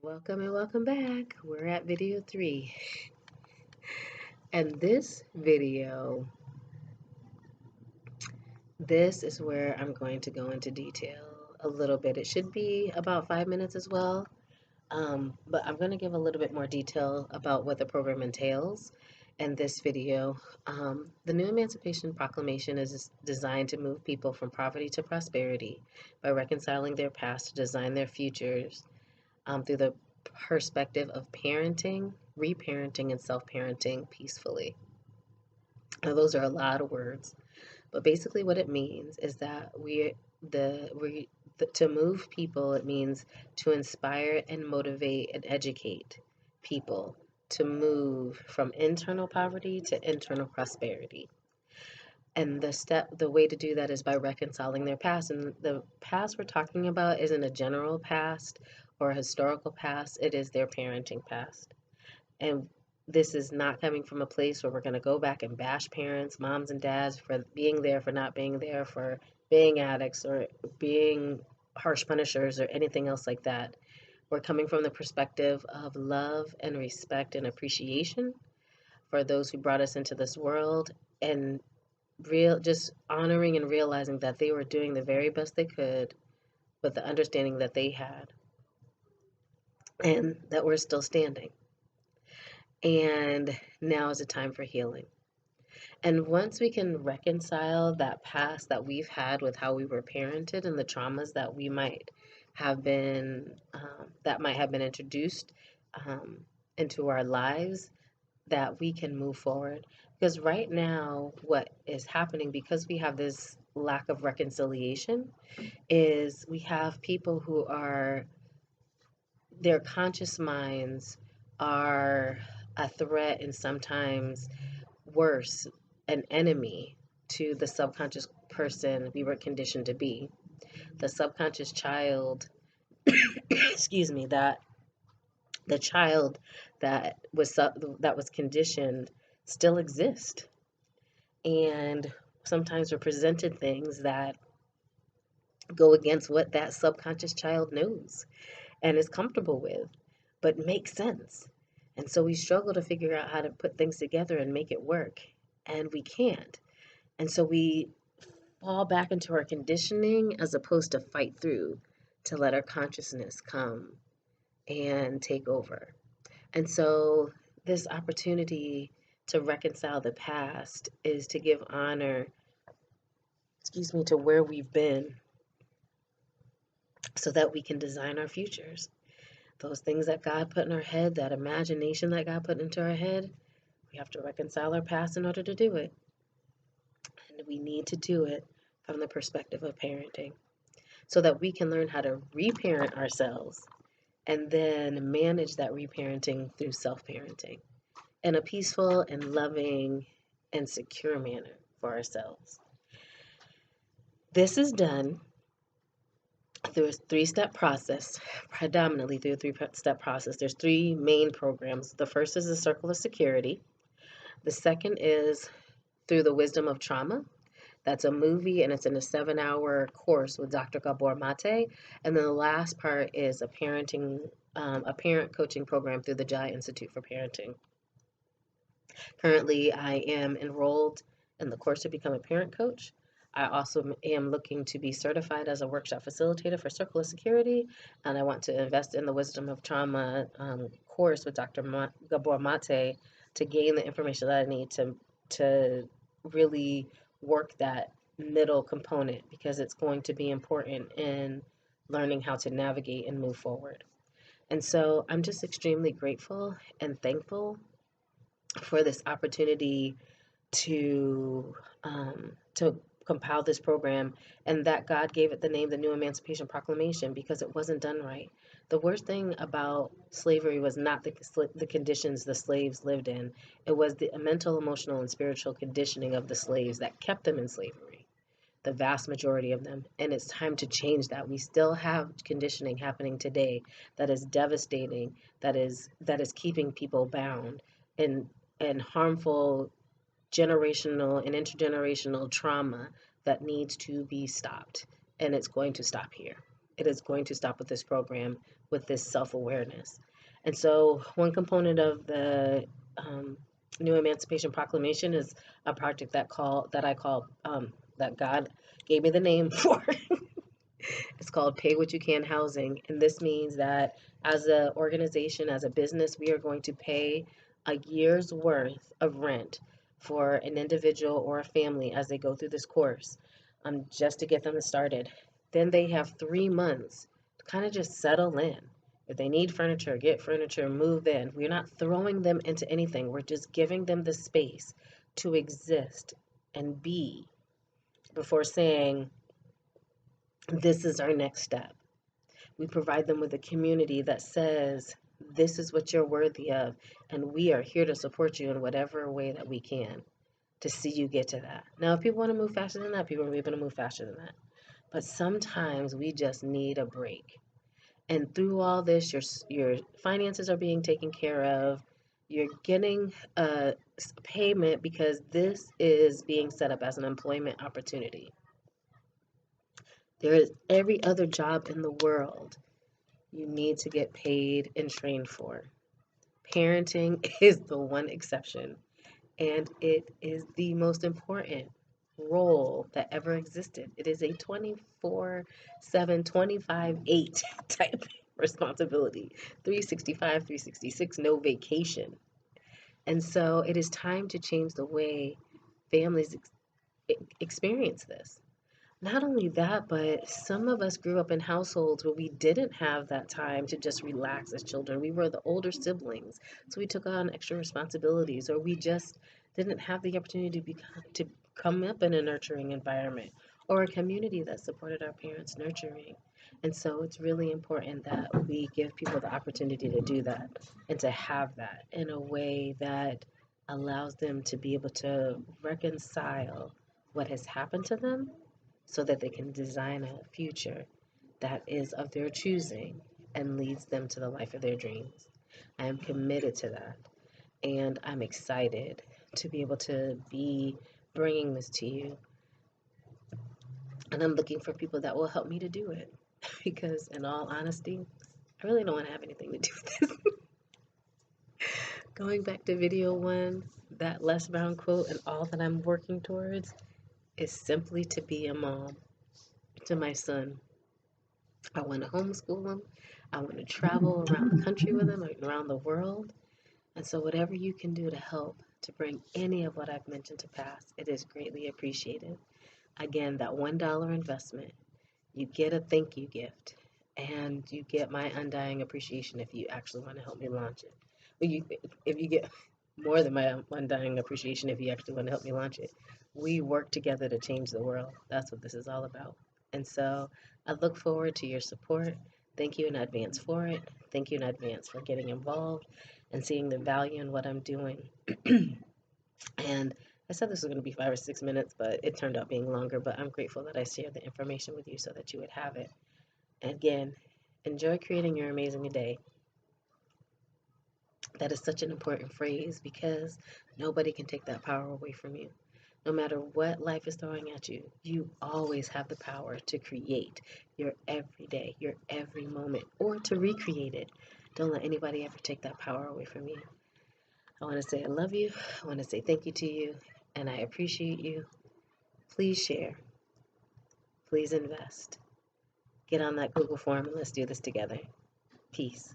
Welcome and welcome back. We're at video 3. And this is where I'm going to go into detail a little bit. It should be about 5 minutes as well. But I'm going to give a little bit more detail about what the program entails in this video. The new Emancipation Proclamation is designed to move people from poverty to prosperity by reconciling their past to design their futures through the perspective of parenting, reparenting, and self parenting peacefully. Now, those are a lot of words, but basically, what it means is that to move people, it means to inspire and motivate and educate people to move from internal poverty to internal prosperity. And the way to do that is by reconciling their past. And the past we're talking about isn't a general past or a historical past, it is their parenting past. And this is not coming from a place where we're going to go back and bash parents, moms and dads for being there, for not being there, for being addicts or being harsh punishers or anything else like that. We're coming from the perspective of love and respect and appreciation for those who brought us into this world, and just honoring and realizing that they were doing the very best they could with the understanding that they had and that we're still standing. And now is a time for healing. And once we can reconcile that past that we've had with how we were parented and the traumas that we might have been, that might have been introduced into our lives, that we can move forward. Because right now, what is happening, because we have this lack of reconciliation, is we have people who are, their conscious minds are a threat and sometimes worse, an enemy to the subconscious person we were conditioned to be. The subconscious child, excuse me, that the child that was conditioned still exists. And sometimes we're presented things that go against what that subconscious child knows and is comfortable with, but make sense. And so we struggle to figure out how to put things together and make it work. And we can't. And so we fall back into our conditioning as opposed to fight through to let our consciousness come and take over. And so this opportunity to reconcile the past is to give honor, to where we've been so that we can design our futures. Those things that God put in our head, that imagination that God put into our head, we have to reconcile our past in order to do it. And we need to do it from the perspective of parenting so that we can learn how to reparent ourselves and then manage that reparenting through self-parenting in a peaceful and loving and secure manner for ourselves. This is done through a three-step process, predominantly through a three-step process. There's three main programs. The first is the Circle of Security. The second is through the Wisdom of Trauma. That's a movie, and it's in a 7-hour course with Dr. Gabor Mate. And then the last part is a parent coaching program through the Jai Institute for Parenting. Currently, I am enrolled in the course to become a parent coach. I also am looking to be certified as a workshop facilitator for Circle of Security, and I want to invest in the Wisdom of Trauma course with Dr. Gabor Mate to gain the information that I need to really work that middle component, because it's going to be important in learning how to navigate and move forward. And so I'm just extremely grateful and thankful for this opportunity to compile this program, and that God gave it the name the New Emancipation Proclamation, because it wasn't done right. The worst thing about slavery was not the conditions the slaves lived in. It was the mental, emotional, and spiritual conditioning of the slaves that kept them in slavery, the vast majority of them. And it's time to change that. We still have conditioning happening today that is devastating, that is keeping people bound, and harmful generational and intergenerational trauma that needs to be stopped, and it's going to stop here. it is going to stop with this program, with this self-awareness. And so one component of the new Emancipation Proclamation is a project that I call that God gave me the name for. It's called Pay What You Can Housing. And this means that as an organization, as a business, we are going to pay a year's worth of rent for an individual or a family as they go through this course, just to get them started. Then they have 3 months to kind of just settle in. If they need furniture, get furniture, move in. We're not throwing them into anything. We're just giving them the space to exist and be before saying, this is our next step. We provide them with a community that says, this is what you're worthy of, and we are here to support you in whatever way that we can to see you get to that. Now, if people want to move faster than that, people are going to move faster than that. But sometimes we just need a break. And through all this, your finances are being taken care of. You're getting a payment because this is being set up as an employment opportunity. There is every other job in the world you need to get paid and trained for. Parenting is the one exception, and it is the most important role that ever existed. It is a 24/7, 25/8 type responsibility, 365, 366, no vacation. And so it is time to change the way families experience this. Not only that, but some of us grew up in households where we didn't have that time to just relax as children. We were the older siblings, so we took on extra responsibilities, or we just didn't have the opportunity to come up in a nurturing environment or a community that supported our parents' nurturing. And so it's really important that we give people the opportunity to do that and to have that in a way that allows them to be able to reconcile what has happened to them so that they can design a future that is of their choosing and leads them to the life of their dreams. I am committed to that, and I'm excited to be able to be bringing this to you. And I'm looking for people that will help me to do it because, in all honesty, I really don't want to have anything to do with this. Going back to video one, that Les Brown quote and all that I'm working towards is simply to be a mom to my son. I want to homeschool him. I want to travel around the country with him, around the world. And so, whatever you can do to help to bring any of what I've mentioned to pass, it is greatly appreciated. Again, that $1 investment, you get a thank you gift, and you get my undying appreciation if you actually want to help me launch it. If you get more than my undying appreciation if you actually want to help me launch it. We work together to change the world. That's what this is all about. And so I look forward to your support. Thank you in advance for it. Thank you in advance for getting involved and seeing the value in what I'm doing. And I said this was going to be 5 or 6 minutes, but it turned out being longer. But I'm grateful that I shared the information with you so that you would have it. And again, enjoy creating your amazing day. That is such an important phrase because nobody can take that power away from you. No matter what life is throwing at you, you always have the power to create your every day, your every moment, or to recreate it. Don't let anybody ever take that power away from you. I want to say I love you. I want to say thank you to you, and I appreciate you. Please share. Please invest. Get on that Google form and let's do this together. Peace.